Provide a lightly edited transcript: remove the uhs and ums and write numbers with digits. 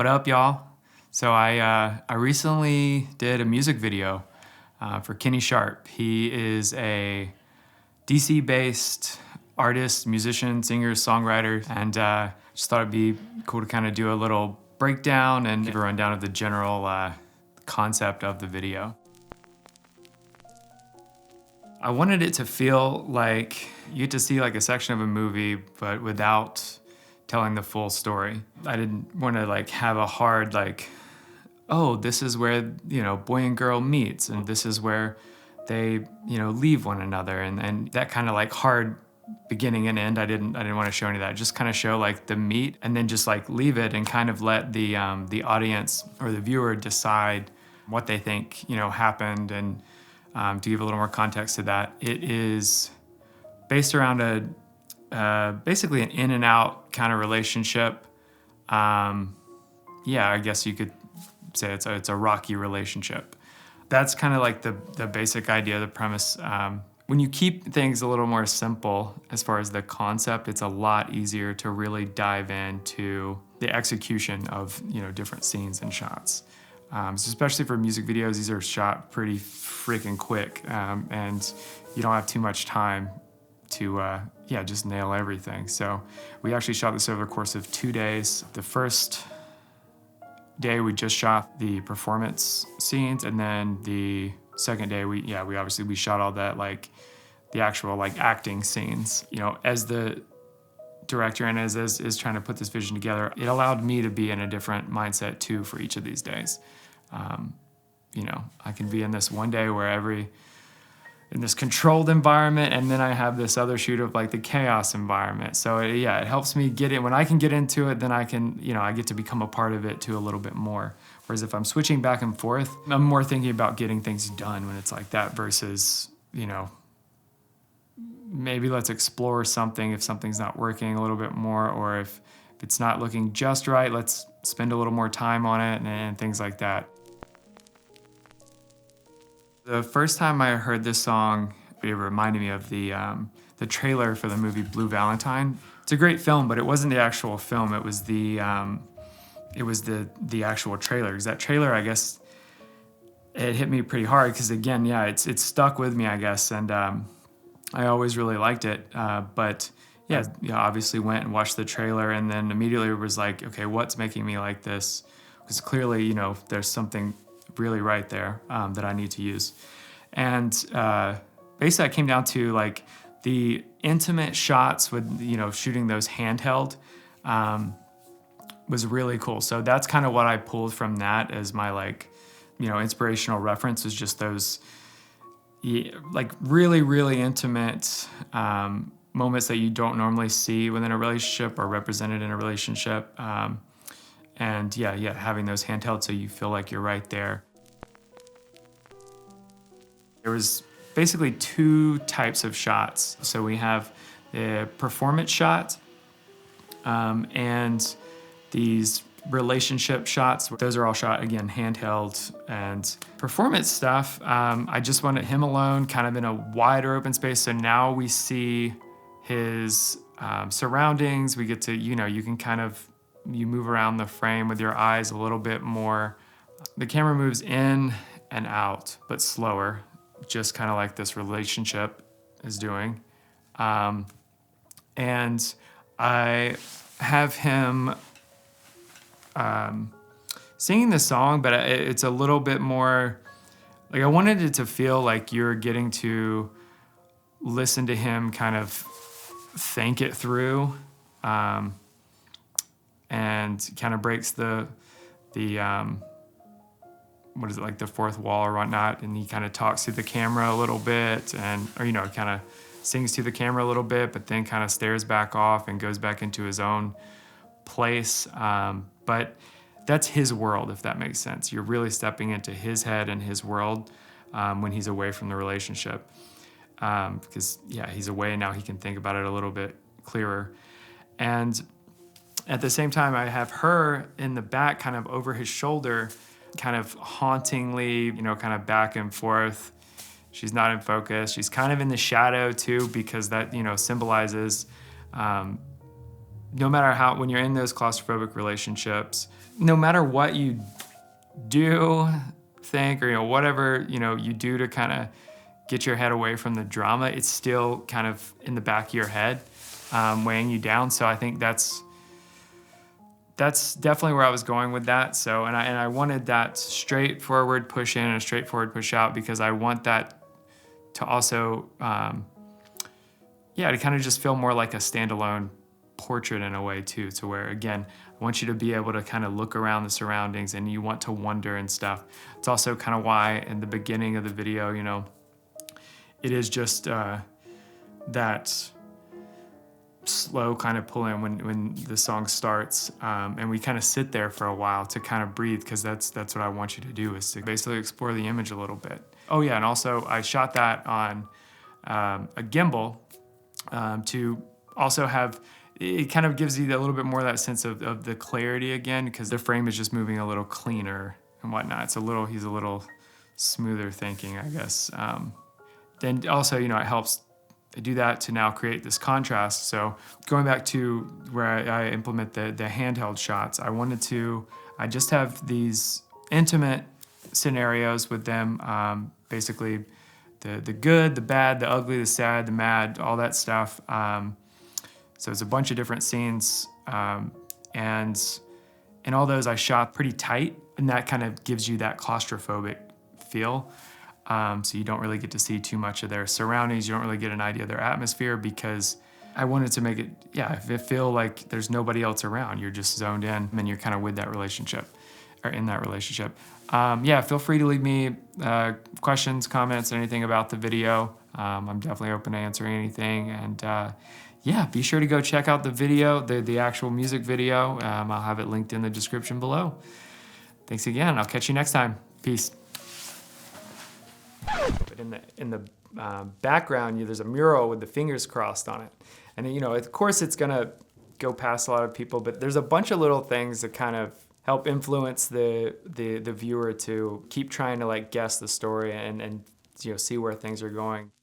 What up, y'all? So I recently did a music video for Kenny Sharp. He is a DC-based artist, musician, singer, songwriter, and just thought it'd be cool to kind of do a little breakdown and give a rundown of the general concept of the video. I wanted it to feel like you get to see like a section of a movie, but without telling the full story. I didn't want to like have a hard like, oh, this is where, boy and girl meets, and this is where they, leave one another, and that kind of like hard beginning and end. I didn't want to show any of that. Just kind of show like the meat, and then just like leave it and kind of let the audience or the viewer decide what they think happened. And to give a little more context to that, it is based around basically an in and out kind of relationship. I guess you could say it's a rocky relationship. That's kind of like the basic idea, the premise. When you keep things a little more simple as far as the concept, it's a lot easier to really dive into the execution of different scenes and shots. So especially for music videos, these are shot pretty freaking quick, and you don't have too much time to just nail everything. So we actually shot this over the course of 2 days. The first day we just shot the performance scenes, and then the second day we shot all that, like the actual like acting scenes. As the director and as trying to put this vision together, it allowed me to be in a different mindset too for each of these days. I can be in this one day where in this controlled environment, and then I have this other shoot of like the chaos environment. So it helps me get in. When I can get into it, then I can, I get to become a part of it too a little bit more. Whereas if I'm switching back and forth, I'm more thinking about getting things done when it's like that versus, maybe let's explore something if something's not working a little bit more, or if it's not looking just right, let's spend a little more time on it and things like that. The first time I heard this song, it reminded me of the trailer for the movie Blue Valentine. It's a great film, but it wasn't the actual film. It was the actual trailer. Because that trailer, I guess, it hit me pretty hard. Because again, it's stuck with me, I guess, and I always really liked it. But obviously went and watched the trailer, and then immediately was like, okay, what's making me like this? Because clearly, there's something really right there that I need to use. And basically I came down to like the intimate shots with, shooting those handheld was really cool. So that's kind of what I pulled from that as my like, inspirational reference, was just those like really, really intimate moments that you don't normally see within a relationship or represented in a relationship. And having those handheld so you feel like you're right there. There was basically 2 types of shots. So we have the performance shot and these relationship shots. Those are all shot, again, handheld. And performance stuff, I just wanted him alone, kind of in a wider open space. So now we see his surroundings. We get to, you can kind of, you move around the frame with your eyes a little bit more. The camera moves in and out, but slower, just kind of like this relationship is doing. And I have him singing the song, but it's a little bit more, like I wanted it to feel like you're getting to listen to him kind of think it through. And kind of breaks the what is it, like the fourth wall or whatnot, and he kind of talks to the camera a little bit, or kind of sings to the camera a little bit, but then kind of stares back off and goes back into his own place. But that's his world, if that makes sense. You're really stepping into his head and his world when he's away from the relationship. Because he's away now, he can think about it a little bit clearer. And at the same time, I have her in the back, kind of over his shoulder, kind of hauntingly, kind of back and forth. She's not in focus. She's kind of in the shadow too, because that, symbolizes no matter how, when you're in those claustrophobic relationships, no matter what you do, think, or whatever you do to kind of get your head away from the drama, it's still kind of in the back of your head, weighing you down. So I think that's definitely where I was going with that. So, and I wanted that straightforward push in and a straightforward push out, because I want that to also, to kind of just feel more like a standalone portrait in a way too, to where, again, I want you to be able to kind of look around the surroundings and you want to wonder and stuff. It's also kind of why in the beginning of the video, it is just that slow kind of pull in when the song starts, and we kind of sit there for a while to kind of breathe, because that's what I want you to do, is to basically explore the image a little bit. Oh yeah, and also I shot that on a gimbal, to also have, it kind of gives you a little bit more of that sense of the clarity again, because the frame is just moving a little cleaner and whatnot. He's a little smoother thinking, I guess. Then also, it helps do that to now create this contrast. So going back to where I implement the handheld shots, I just have these intimate scenarios with them, basically the good, the bad, the ugly, the sad, the mad, all that stuff. So it's a bunch of different scenes, and in all those I shot pretty tight, and that kind of gives you that claustrophobic feel. So you don't really get to see too much of their surroundings. You don't really get an idea of their atmosphere, because I wanted to make it feel like there's nobody else around. You're just zoned in, and you're kind of with that relationship, or in that relationship. Feel free to leave me questions, comments, anything about the video. I'm definitely open to answering anything. And be sure to go check out the video, the actual music video. I'll have it linked in the description below. Thanks again. I'll catch you next time. Peace. But in the background, there's a mural with the fingers crossed on it. And of course it's gonna go past a lot of people, but there's a bunch of little things that kind of help influence the viewer to keep trying to guess the story and see where things are going.